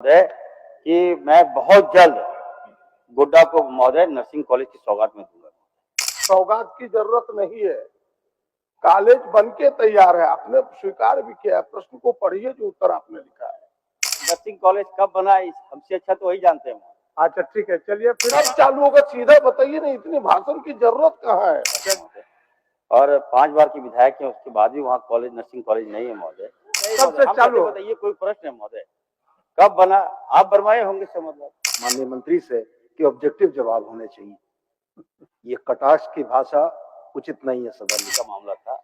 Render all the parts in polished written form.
है कि मैं बहुत जल्द गोड्डा को महोदय नर्सिंग कॉलेज की सौगात में दूंगा। सौगात की जरूरत नहीं है, कॉलेज बन के तैयार है। आपने स्वीकार भी किया है। प्रश्न को पढ़िए जो उत्तर आपने लिखा है। नर्सिंग कॉलेज कब बना हमसे अच्छा तो वही जानते हैं। अच्छा ठीक है, चलिए फिर अब चालू होगा, सीधा बताइए ना, इतनी भाषण की जरूरत कहाँ है। और 5 बार की विधायक है, उसके बाद भी वहाँ कॉलेज नर्सिंग कॉलेज नहीं है महोदय। सबसे चालू बताइए, कोई प्रश्न है महोदय? कब बना? आप बनवाए होंगे से मतलब माननीय मंत्री से कि ऑब्जेक्टिव जवाब होने चाहिए। ये कटाक्ष की भाषा उचित नहीं है। सदन का मामला था।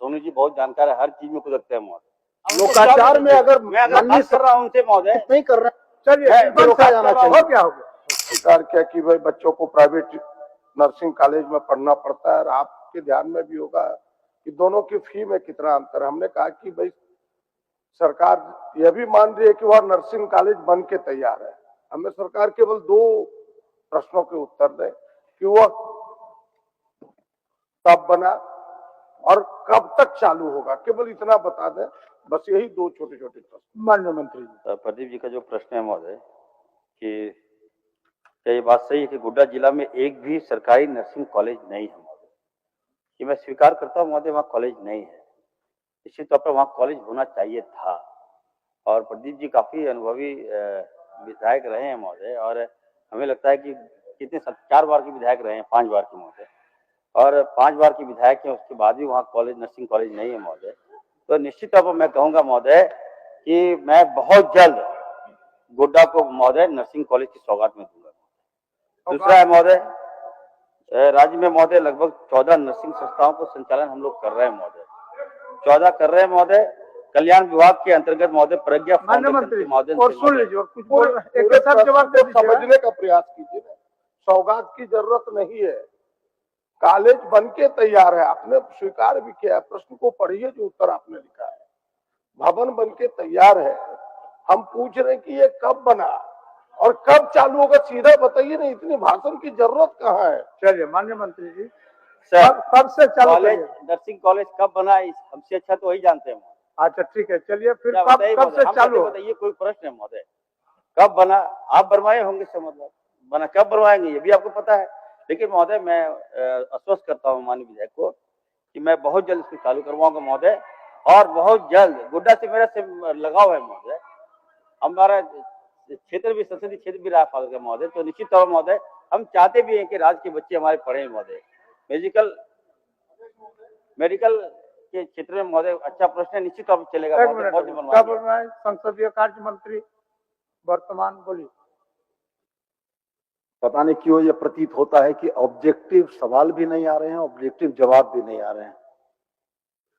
सोनू जी बहुत जानकार है, हर चीज में कुदरते हैं महोदय। लोकाचार में अगर मैं बात कर रहा हूँ उनसे महोदय, नहीं कर रहे, चलिए जाना चाहिए। क्या हो गया? स्वीकार किया कि भाई बच्चों को प्राइवेट नर्सिंग कॉलेज में पढ़ना पड़ता है, और आपके ध्यान में भी होगा कि दोनों की फी में कितना अंतर है। हमने कहा कि भाई सरकार यह भी मान रही है कि वह नर्सिंग कॉलेज बन के तैयार है। हमें सरकार केवल 2 प्रश्नों के उत्तर दे कि वह कब बना और कब तक चालू होगा, केवल इतना बता दें। बस यही 2 छोटे छोटे प्रश्न। माननीय मंत्री जी, प्रदीप जी का जो प्रश्न है महोदय कि क्या ये बात सही है कि गोड्डा जिला में एक भी सरकारी नर्सिंग कॉलेज नहीं है महोदय? कि मैं स्वीकार करता हूँ महोदय, वहाँ कॉलेज नहीं है। निश्चित तौर पर वहाँ कॉलेज होना चाहिए था। और प्रदीप जी काफी अनुभवी विधायक रहे हैं महोदय, और हमें लगता है कि कितने 4 बार के विधायक रहे हैं, 5 बार के महोदय, और 5 बार के विधायक हैं, उसके बाद भी वहाँ कॉलेज नर्सिंग कॉलेज नहीं है महोदय। तो निश्चित तौर पर मैं कहूँगा महोदय कि मैं बहुत जल्द गोड्डा को महोदय नर्सिंग कॉलेज की सौगात में दूंगा। दूसरा है महोदय, राज्य में महोदय लगभग 14 नर्सिंग संस्थाओं को संचालन हम लोग कर रहे हैं महोदय, 14 कर रहे हैं महोदय। कल्याण विभाग के अंतर्गत महोदय प्रज्ञा फाउंडेशन के माध्यम और सुन लीजिए, और कुछ बोल एक साथ जवाब समझने का प्रयास कीजिए। सौगात की जरूरत नहीं है, कॉलेज बन के तैयार है। आपने स्वीकार भी किया है। प्रश्न को पढ़िए जो उत्तर आपने लिखा है। भवन बन के तैयार है। हम पूछ रहे हैं कि ये कब बना और कब चालू होगा, सीधा बताइए ना, इतनी भाषण की जरूरत कहाँ है। चलिए माननीय मंत्री जी, कब से चालू कॉलेज नर्सिंग कॉलेज कब बना हमसे अच्छा तो वही जानते हैं। अच्छा ठीक है, चलिए फिर कब से चालू? बताइए, कोई प्रश्न है महोदय? कब बना? आप बनवाए होंगे से मतलब बना, कब बनवाएंगे ये भी आपको पता है। लेकिन महोदय मैं आश्वस्त करता हूँ माननीय विधायक को कि मैं बहुत जल्द इसको चालू करवाऊंगा महोदय, और बहुत जल्द। गोड्डा से मेरा से लगाव है महोदय, हमारा क्षेत्र भी संसदीय क्षेत्र भी रहा फादर का महोदय। तो निश्चित तौर पर महोदय हम चाहते भी हैं कि राज्य के बच्चे हमारे पढ़े महोदय। मेडिकल के क्षेत्र में महोदय अच्छा प्रश्न है, निश्चित तौर पर चलेगा। संसदीय कार्य मंत्री वर्तमान बोलिए। पता नहीं क्यों ये प्रतीत होता है कि ऑब्जेक्टिव सवाल भी नहीं आ रहे हैं, ऑब्जेक्टिव जवाब भी नहीं आ रहे हैं।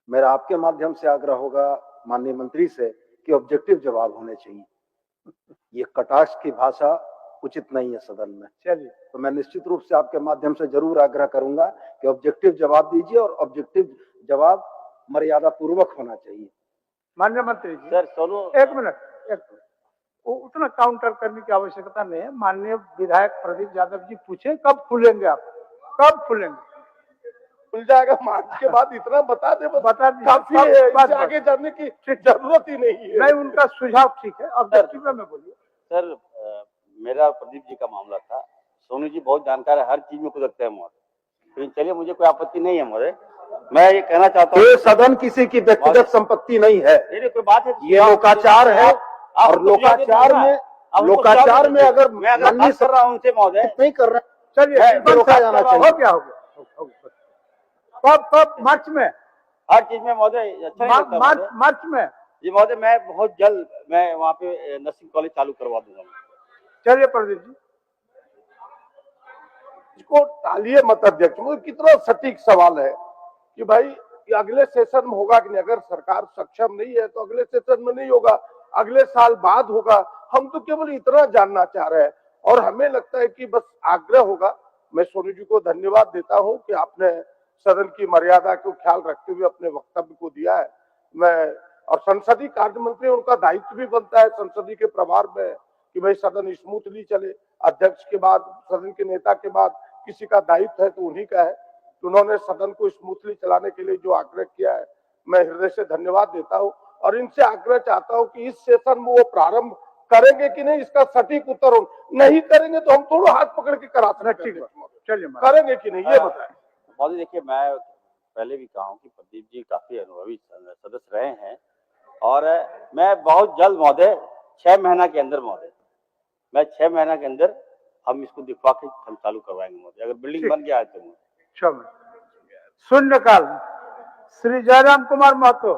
मेरा आपके माध्यम से आग्रह होगा माननीय मंत्री से कि ऑब्जेक्टिव जवाब होने चाहिए। ये कटाक्ष की भाषा उचित नहीं है सदन में। चलिए, तो मैं निश्चित रूप से आपके माध्यम से जरूर आग्रह करूंगा कि ऑब्जेक्टिव जवाब दीजिए, और ऑब्जेक्टिव जवाब मर्यादा पूर्वक होना चाहिए। माननीय मंत्री जी, सर सोनू एक मिनट, उतना काउंटर करने की आवश्यकता नहीं है। माननीय विधायक प्रदीप यादव जी पूछे कब खुलेंगे आप, कब खुलेंगे? खुल जाएगा मार्च के बाद, इतना बता दे, बता काफी है, आगे जाने की जरूरत ही नहीं है। नहीं, उनका सुझाव ठीक है। अब में बोलिए। सर मेरा प्रदीप जी का मामला था। सोनू जी बहुत जानकार है, हर चीज में कुदरते हैं महोदय। तो चलिए, मुझे कोई आपत्ति नहीं है महोदय। मैं ये कहना चाहता हूँ, सदन किसी की व्यक्तिगत संपत्ति नहीं है। कोई बात है, ये लोकाचार है, और लोकाचार में अगर मैं बात कर रहा हूँ उनसे महोदय, नहीं कर रहे, चलिए जाना चाहिए। हो गया कब मार्च में? हर चीज में महोदय अच्छा मार्च में जी महोदय। मैं बहुत जल्द मैं वहाँ पे नर्सिंग कॉलेज चालू करवा दूंगा। चलिए प्रदीप जी, इसको टालिए मत अध्यक्ष। मुझे कितना सटीक सवाल है कि भाई अगले सेशन में होगा कि नहीं। अगर सरकार सक्षम नहीं है तो अगले सेशन में नहीं होगा, अगले साल बाद होगा। हम तो केवल इतना जानना चाह रहे हैं, और हमें लगता है कि बस आग्रह होगा। मैं सोनू जी को धन्यवाद देता हूं कि आपने सदन की मर्यादा को ख्याल रखते हुए अपने वक्तव्य को दिया है। मैं और संसदीय कार्य मंत्री, उनका दायित्व भी बनता है संसदीय के प्रभार में कि भाई सदन स्मूथली चले। अध्यक्ष के बाद, सदन के नेता के बाद किसी का दायित्व है तो उन्हीं का है। तो उन्होंने सदन को स्मूथली चलाने के लिए जो आग्रह किया है, मैं हृदय से धन्यवाद देता हूं, और इनसे आग्रह चाहता हूं कि इस सेशन में वो प्रारंभ करेंगे कि नहीं इसका सटीक उत्तर हो, नहीं करेंगे तो हम थोड़ा हाथ पकड़ के करा सकते हैं। चलिए करेंगे कि नहीं ये बताएं। महोदय देखिए, मैं पहले भी कहा हूं कि प्रदीप जी काफी अनुभवी सदस्य रहे हैं और मैं बहुत जल्द महोदय 6 महीना के अंदर महोदय मैं 6 महीना के अंदर हम इसको दिखवा के हम चालू करवाएंगे महोदय, अगर बिल्डिंग ठीक। बन गया है तो। शून्यकाल श्री जयराम कुमार महतो।